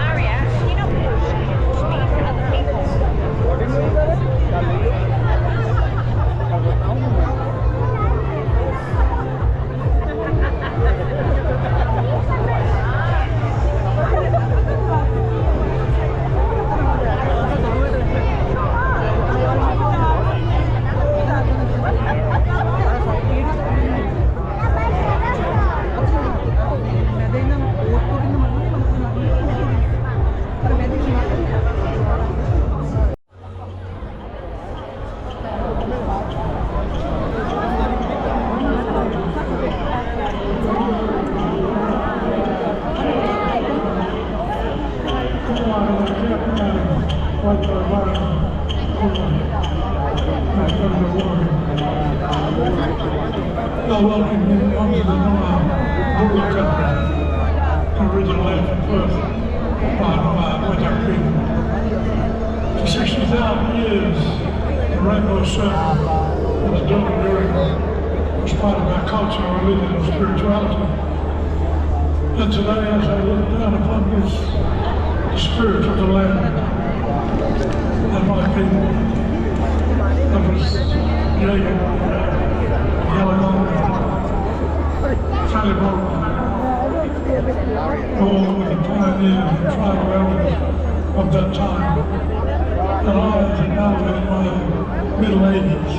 Aria, you know, speak to other people. I welcome you onto the Noah country, originally from Perth, by Noah people. For 60,000 years, the rainbow serpent has done during as part of our culture, religion and spirituality. And today, as I look down upon this, the spirit of the land and my people, that was Jacob, Yellow, Taliban, all with the pioneers and tribal elders of that time. And I, now in my middle ages,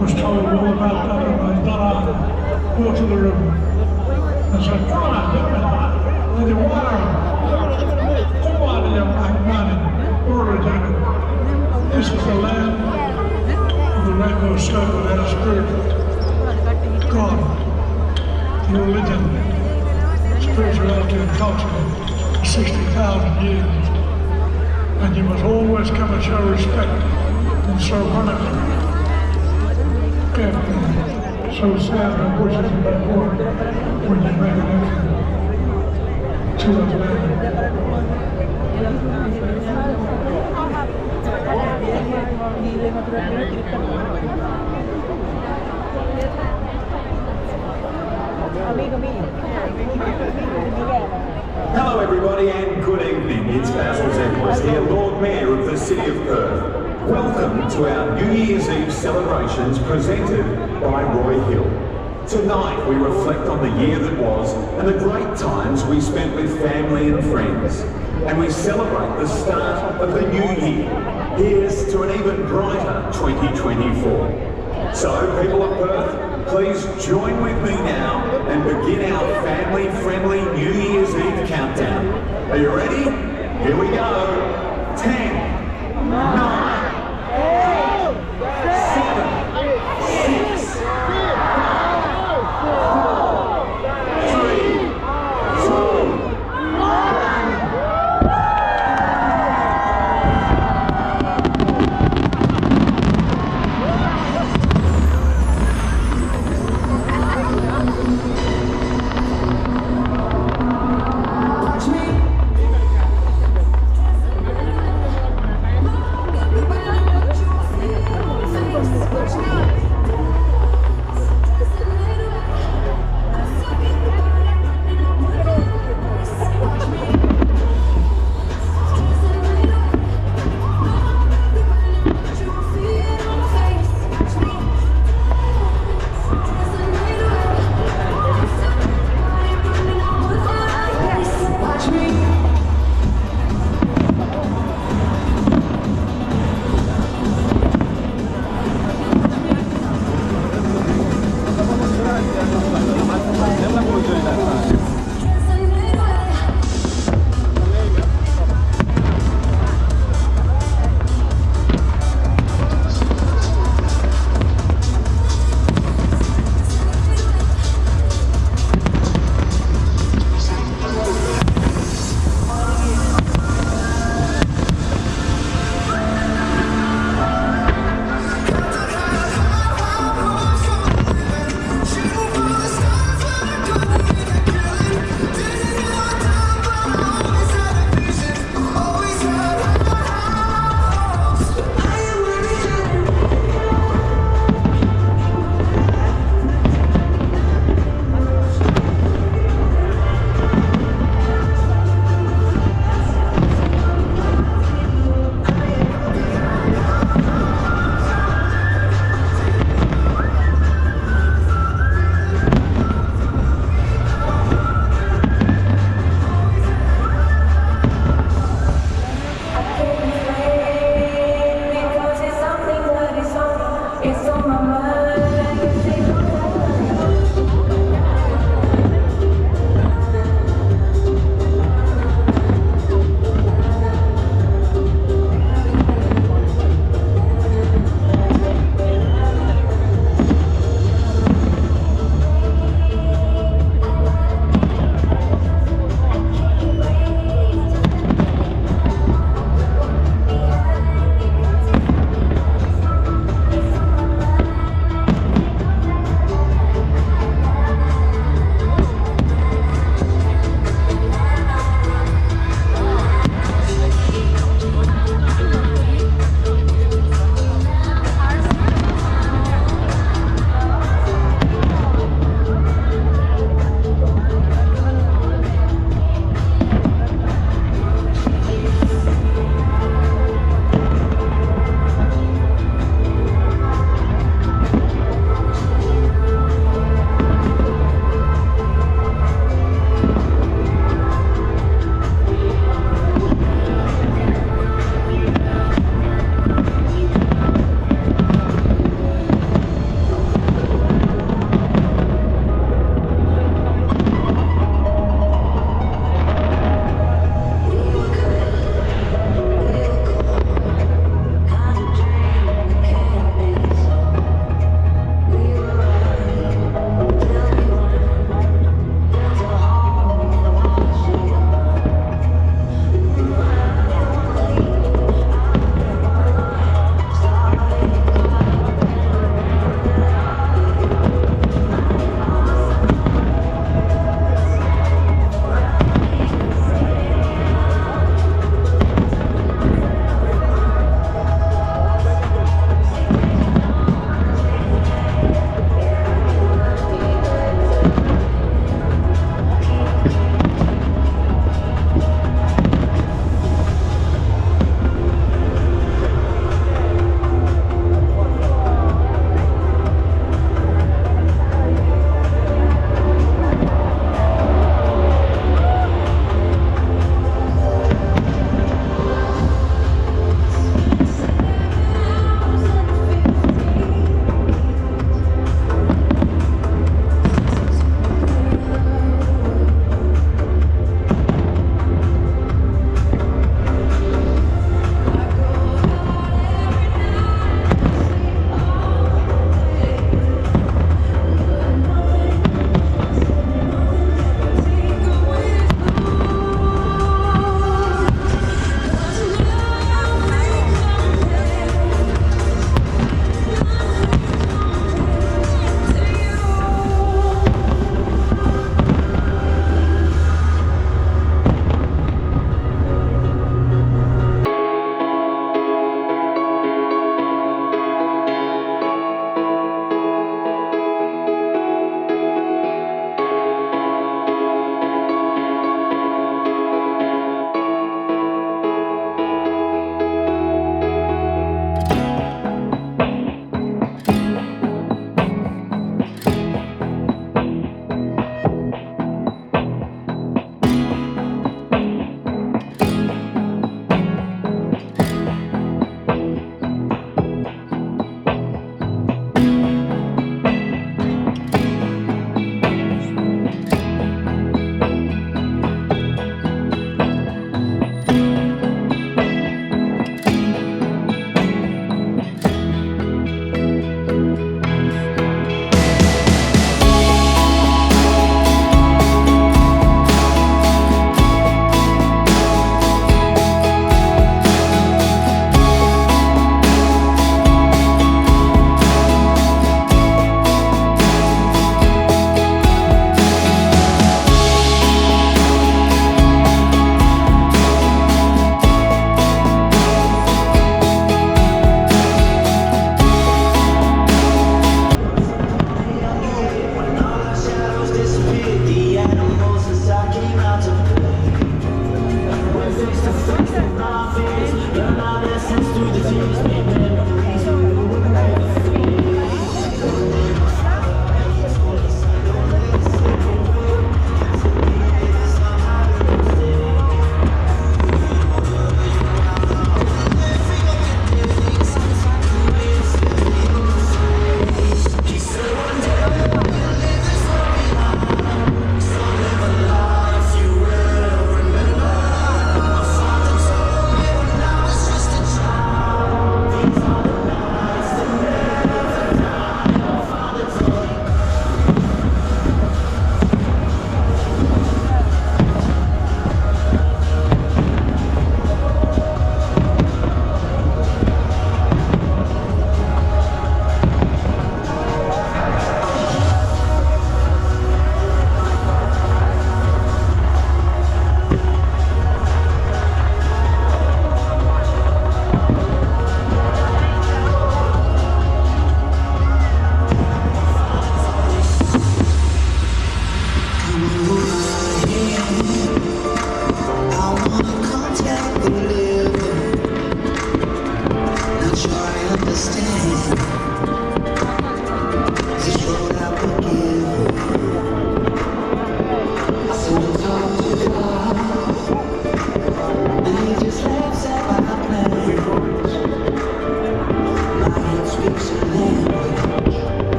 was told all about that and Dara, go to the river. And said, come on, and the water, come on, young man, origin. This is the land of the rainbow serpent and a spirit, God. Religion, spirituality and culture for 60,000 years. And you must always come and show respect and show honour. And so sad the bushes in that water when you make an effort to that land. Hello everybody and good evening. It's Basil Zemplis here, Lord Mayor of the City of Perth. Welcome to our New Year's Eve celebrations presented by Roy Hill. Tonight we reflect on the year that was and the great times we spent with family and friends. And we celebrate the start of the new year. Here's to an even brighter 2024. So people of Perth, please join with me now and begin our family-friendly New Year's Eve countdown. Are you ready? Here we go. 10, 9, 8, 7, 6, 5, 4, 3, 2, 1. Watch me.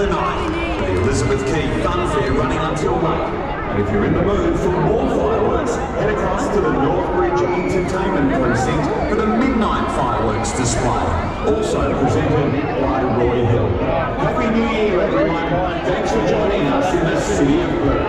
the night. The Elizabeth Quay Fun Fair running until late. And if you're in the mood for more fireworks, head across to the Northbridge Entertainment Precinct for the midnight fireworks display. Also presented by Roy Hill. Happy New Year, everyone. Thanks for joining us in the city of Perth.